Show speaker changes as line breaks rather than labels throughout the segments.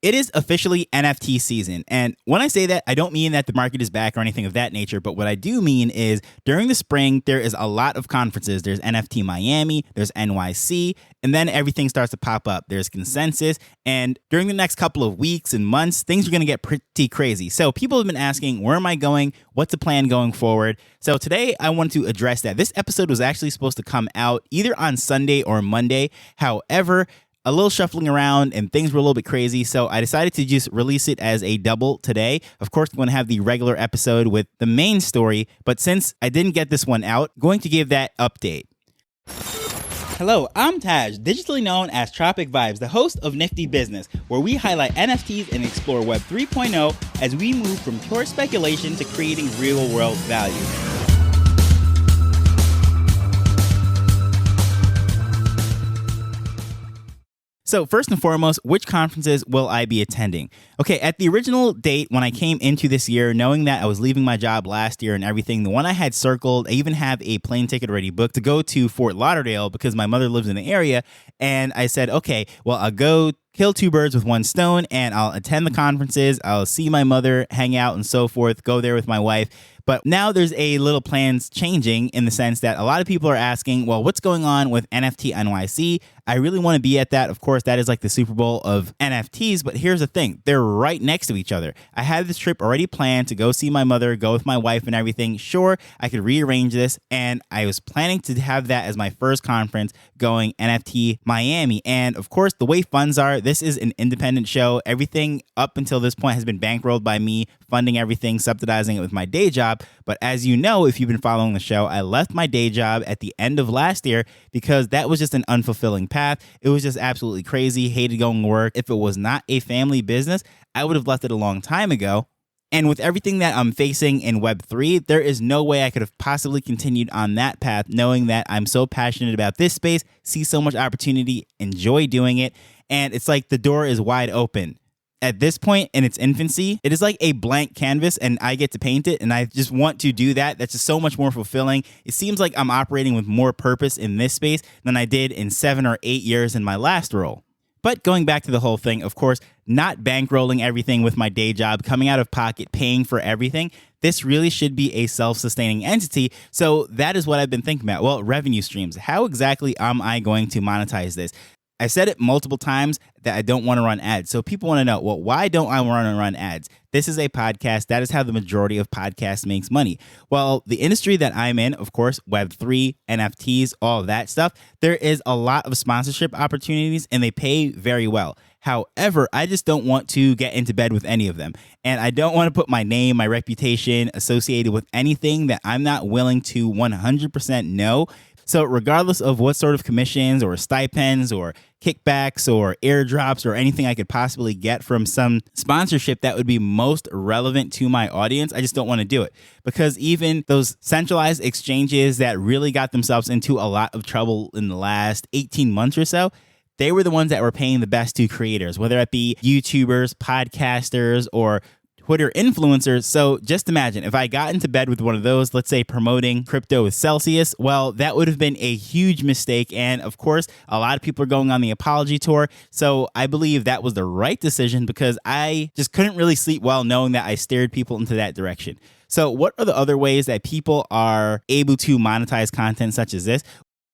It is officially NFT season. And when I say that, I don't mean that the market is back or anything of that nature. But what I do mean is during the spring, there is a lot of conferences. There's NFT Miami, there's NYC, and then everything starts to pop up. There's Consensus. And during the next couple of weeks and months, things are going to get pretty crazy. So people have been asking, where am I going? What's the plan going forward? So today I want to address that. This episode was actually supposed to come out either on Sunday or Monday. However, a little shuffling around and things were a little bit crazy, so I decided to just release it as a double today. Of course, I'm going to have the regular episode with the main story, but since I didn't get this one out, I'm going to give that update. Hello, I'm Taj, digitally known as Tropic Vibes, the host of NIFTY Business, where we highlight NFTs and explore Web 3.0 as we move from pure speculation to creating real-world value. So first and foremost, which conferences will I be attending? Okay, at the original date when I came into this year, knowing that I was leaving my job last year and everything, the one I had circled, I even have a plane ticket already booked to go to Fort Lauderdale because my mother lives in the area. And I said, okay, well, I'll go kill two birds with one stone and I'll attend the conferences. I'll see my mother, hang out and so forth, go there with my wife. But now there's a little plans changing in the sense that a lot of people are asking, well, what's going on with NFT NYC? I really want to be at that. Of course, that is like the Super Bowl of NFTs. But here's the thing. They're right next to each other. I had this trip already planned to go see my mother, go with my wife and everything. Sure, I could rearrange this. And I was planning to have that as my first conference going NFT Miami. And of course, the way funds are, this is an independent show. Everything up until this point has been bankrolled by me, funding everything, subsidizing it with my day job. But as you know, if you've been following the show, I left my day job at the end of last year because that was just an unfulfilling path. It was just absolutely crazy. Hated going to work. If it was not a family business, I would have left it a long time ago. And with everything that I'm facing in Web3, there is no way I could have possibly continued on that path, knowing that I'm so passionate about this space, see so much opportunity, enjoy doing it. And it's like the door is wide open. At this point in its infancy, it is like a blank canvas and I get to paint it and I just want to do that. That's just so much more fulfilling. It seems like I'm operating with more purpose in this space than I did in 7 or 8 years in my last role. But going back to the whole thing, of course, not bankrolling everything with my day job, coming out of pocket, paying for everything, this really should be a self-sustaining entity. So that is what I've been thinking about. Well, revenue streams. How exactly am I going to monetize this? I said it multiple times that I don't want to run ads. So people want to know, well, why don't I want to run ads? This is a podcast. That is how the majority of podcasts makes money. Well, the industry that I'm in, of course, Web3, NFTs, all of that stuff, there is a lot of sponsorship opportunities and they pay very well. However, I just don't want to get into bed with any of them. And I don't want to put my name, my reputation associated with anything that I'm not willing to 100% know. So regardless of what sort of commissions or stipends or kickbacks or airdrops or anything I could possibly get from some sponsorship that would be most relevant to my audience, I just don't want to do it. Because even those centralized exchanges that really got themselves into a lot of trouble in the last 18 months or so, they were the ones that were paying the best to creators, whether it be YouTubers, podcasters, or Twitter influencers. So just imagine if I got into bed with one of those, let's say promoting crypto with Celsius, well, that would have been a huge mistake. And of course, a lot of people are going on the apology tour. So I believe that was the right decision because I just couldn't really sleep well knowing that I steered people into that direction. So what are the other ways that people are able to monetize content such as this?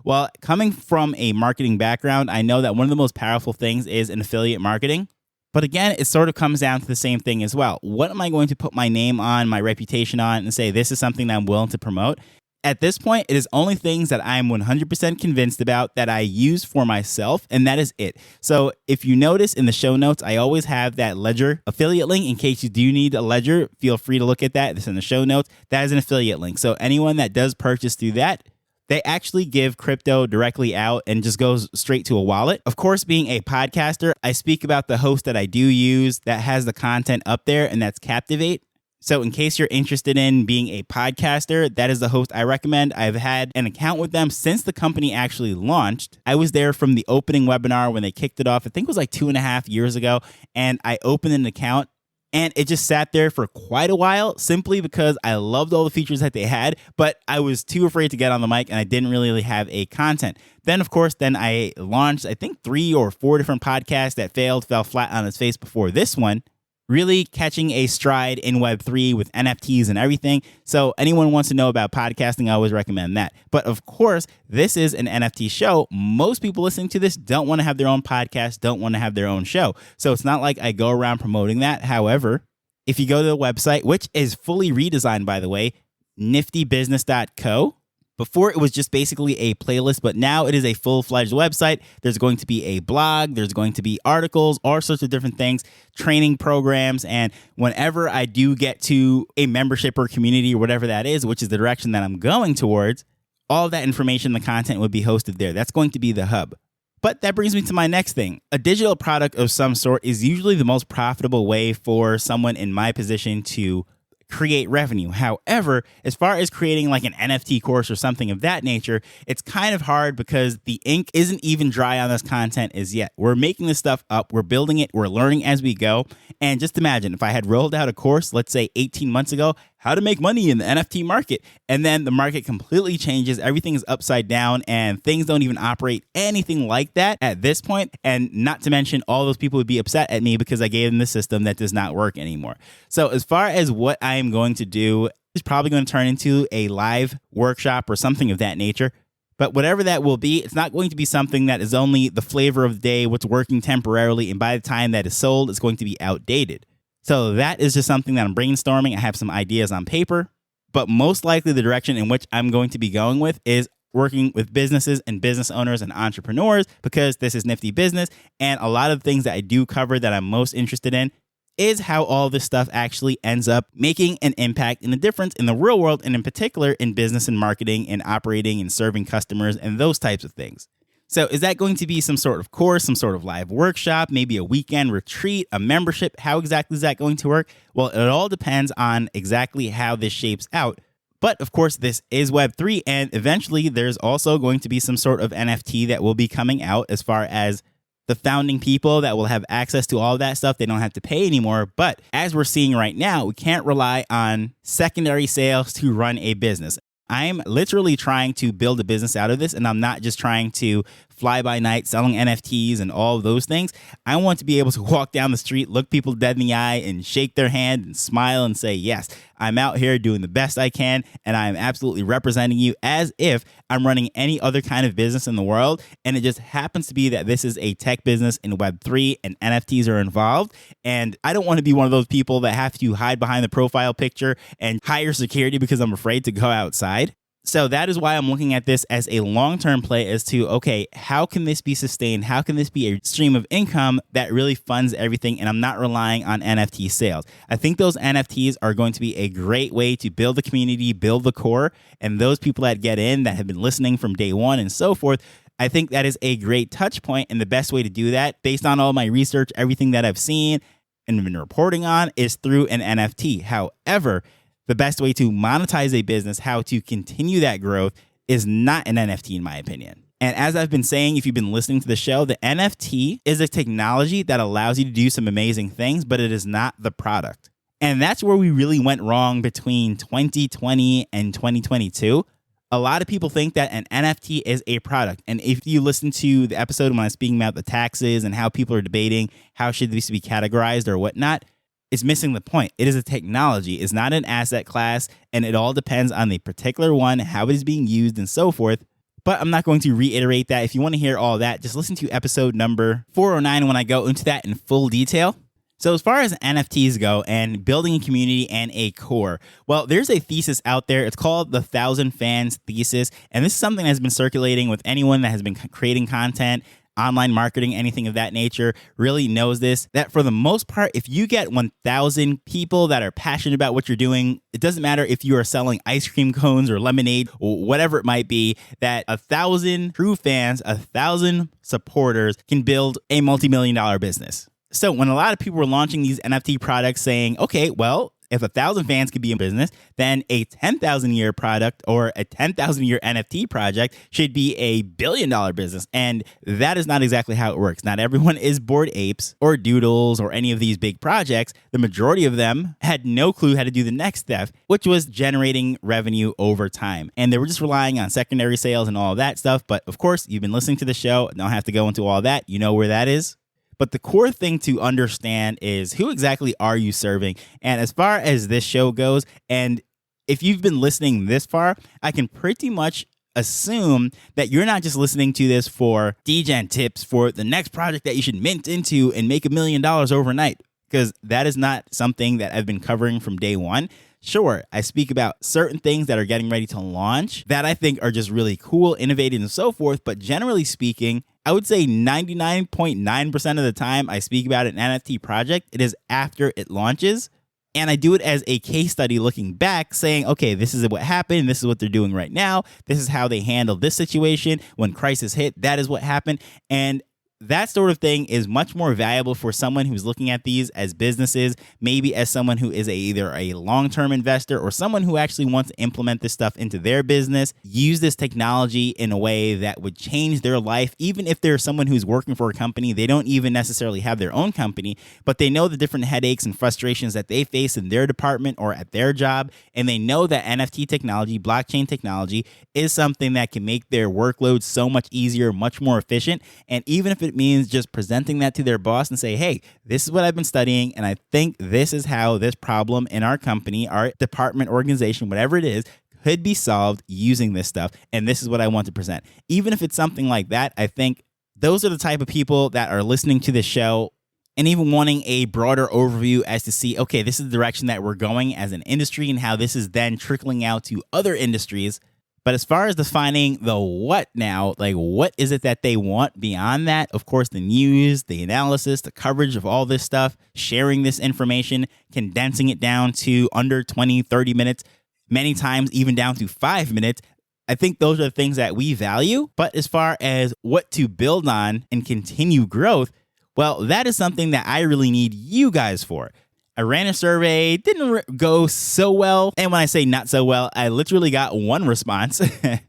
Well, coming from a marketing background, I know that one of the most powerful things is an affiliate marketing. But again, it sort of comes down to the same thing as well. What am I going to put my name on, my reputation on, and say this is something that I'm willing to promote? At this point, it is only things that I'm 100% convinced about that I use for myself, and that is it. So if you notice in the show notes, I always have that Ledger affiliate link. In case you do need a Ledger, feel free to look at that. It's in the show notes. That is an affiliate link. So anyone that does purchase through that, they actually give crypto directly out and just goes straight to a wallet. Of course, being a podcaster, I speak about the host that I do use that has the content up there, and that's Captivate. So in case you're interested in being a podcaster, that is the host I recommend. I've had an account with them since the company actually launched. I was there from the opening webinar when they kicked it off. I think it was like 2.5 years ago. And I opened an account And it just sat there for quite a while simply because I loved all the features that they had, but I was too afraid to get on the mic and I didn't really have a content. Then, of course, I launched, I think 3 or 4 different podcasts that fell flat on its face before this one, really catching a stride in Web3 with NFTs and everything. So anyone who wants to know about podcasting, I always recommend that. But of course, this is an NFT show. Most people listening to this don't want to have their own podcast, don't want to have their own show. So it's not like I go around promoting that. However, if you go to the website, which is fully redesigned, by the way, niftybusiness.co, before it was just basically a playlist, but now it is a full-fledged website. There's going to be a blog, there's going to be articles, all sorts of different things, training programs, and whenever I do get to a membership or community or whatever that is, which is the direction that I'm going towards, all of that information, the content would be hosted there. That's going to be the hub. But that brings me to my next thing. A digital product of some sort is usually the most profitable way for someone in my position to create revenue. However, as far as creating like an NFT course or something of that nature, it's kind of hard because the ink isn't even dry on this content as yet. We're making this stuff up, we're building it, we're learning as we go. And just imagine if I had rolled out a course, let's say 18 months ago, how to make money in the NFT market. And then the market completely changes. Everything is upside down and things don't even operate anything like that at this point. And not to mention all those people would be upset at me because I gave them the system that does not work anymore. So as far as what I am going to do, is probably going to turn into a live workshop or something of that nature. But whatever that will be, it's not going to be something that is only the flavor of the day, what's working temporarily. And by the time that is sold, it's going to be outdated. So that is just something that I'm brainstorming. I have some ideas on paper, but most likely the direction in which I'm going to be going with is working with businesses and business owners and entrepreneurs because this is Nifty Business. And a lot of things that I do cover that I'm most interested in is how all this stuff actually ends up making an impact and a difference in the real world, and in particular in business and marketing and operating and serving customers and those types of things. So is that going to be some sort of course, some sort of live workshop, maybe a weekend retreat, a membership? How exactly is that going to work? Well, it all depends on exactly how this shapes out. But of course, this is Web3, and eventually there's also going to be some sort of NFT that will be coming out as far as the founding people that will have access to all that stuff. They don't have to pay anymore. But as we're seeing right now, we can't rely on secondary sales to run a business. I'm literally trying to build a business out of this, and I'm not just trying to fly by night selling NFTs and all of those things. I want to be able to walk down the street, look people dead in the eye, and shake their hand and smile and say, yes, I'm out here doing the best I can, and I'm absolutely representing you as if I'm running any other kind of business in the world. And it just happens to be that this is a tech business in Web3 and NFTs are involved. And I don't want to be one of those people that have to hide behind the profile picture and hire security because I'm afraid to go outside. So that is why I'm looking at this as a long-term play as to, okay, how can this be sustained? How can this be a stream of income that really funds everything? And I'm not relying on NFT sales. I think those NFTs are going to be a great way to build the community, build the core, and those people that get in that have been listening from day one and so forth. I think that is a great touch point, and the best way to do that, based on all my research, everything that I've seen and been reporting on, is through an NFT. However, the best way to monetize a business, how to continue that growth, is not an NFT, in my opinion. And as I've been saying, if you've been listening to the show, the NFT is a technology that allows you to do some amazing things, but it is not the product. And that's where we really went wrong between 2020 and 2022. A lot of people think that an NFT is a product. And if you listen to the episode when I was speaking about the taxes and how people are debating how should this be categorized or whatnot, it's missing the point. It is a technology. It's not an asset class, and it all depends on the particular one, how it is being used, and so forth. But I'm not going to reiterate that. If you want to hear all that, just listen to episode number 409 when I go into that in full detail. So as far as NFTs go and building a community and a core, well, there's a thesis out there. It's called the 1,000 Fans Thesis, and this is something that has been circulating with anyone that has been creating content, online marketing, anything of that nature, really knows this, that for the most part, if you get 1,000 people that are passionate about what you're doing, it doesn't matter if you are selling ice cream cones or lemonade or whatever it might be, that 1,000 true fans, 1,000 supporters can build a multi-million-dollar business. So when a lot of people were launching these NFT products saying, okay, well, If 1,000 fans could be in business, then a 10,000 year product or a 10,000 year NFT project should be a $1 billion business. And that is not exactly how it works. Not everyone is Bored Apes or Doodles or any of these big projects. The majority of them had no clue how to do the next step, which was generating revenue over time. And they were just relying on secondary sales and all of that stuff. But of course, you've been listening to the show. Don't have to go into all that. You know where that is. But the core thing to understand is, who exactly are you serving? And as far as this show goes, and if you've been listening this far, I can pretty much assume that you're not just listening to this for DGen tips for the next project that you should mint into and make $1 million overnight, because that is not something that I've been covering from day one. Sure, I speak about certain things that are getting ready to launch that I think are just really cool, innovative, and so forth. But generally speaking, I would say 99.9% of the time I speak about an NFT project, it is after it launches. And I do it as a case study looking back, saying, okay, this is what happened. This is what they're doing right now. This is how they handled this situation. When crisis hit, that is what happened. And that sort of thing is much more valuable for someone who's looking at these as businesses, maybe as someone who is either a long-term investor or someone who actually wants to implement this stuff into their business, use this technology in a way that would change their life. Even if they're someone who's working for a company, they don't even necessarily have their own company, but they know the different headaches and frustrations that they face in their department or at their job. And they know that NFT technology, blockchain technology, is something that can make their workload so much easier, much more efficient. And even if it means just presenting that to their boss and say, hey, this is what I've been studying, and I think this is how this problem in our company, our department, organization, whatever it is, could be solved using this stuff, and this is what I want to present. Even if it's something like that, I think those are the type of people that are listening to the show and even wanting a broader overview as to see, okay, this is the direction that we're going as an industry and how this is then trickling out to other industries. But as far as defining the what now, like what is it that they want beyond that? Of course, the news, the analysis, the coverage of all this stuff, sharing this information, condensing it down to under 20, 30 minutes, many times even down to 5 minutes. I think those are the things that we value. But as far as what to build on and continue growth, well, that is something that I really need you guys for. I ran a survey, didn't go so well. And when I say not so well, I literally got one response.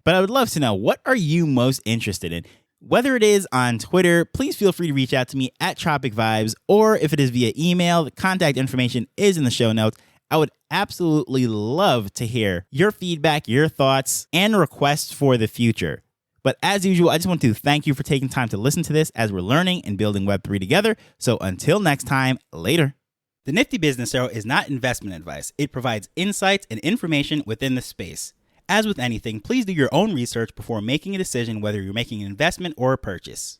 But I would love to know, what are you most interested in? Whether it is on Twitter, please feel free to reach out to me at Tropic Vibes, or if it is via email, the contact information is in the show notes. I would absolutely love to hear your feedback, your thoughts, and requests for the future. But as usual, I just want to thank you for taking time to listen to this as we're learning and building Web3 together. So until next time, later. The Nifty Business Show is not investment advice. It provides insights and information within the space. As with anything, please do your own research before making a decision whether you're making an investment or a purchase.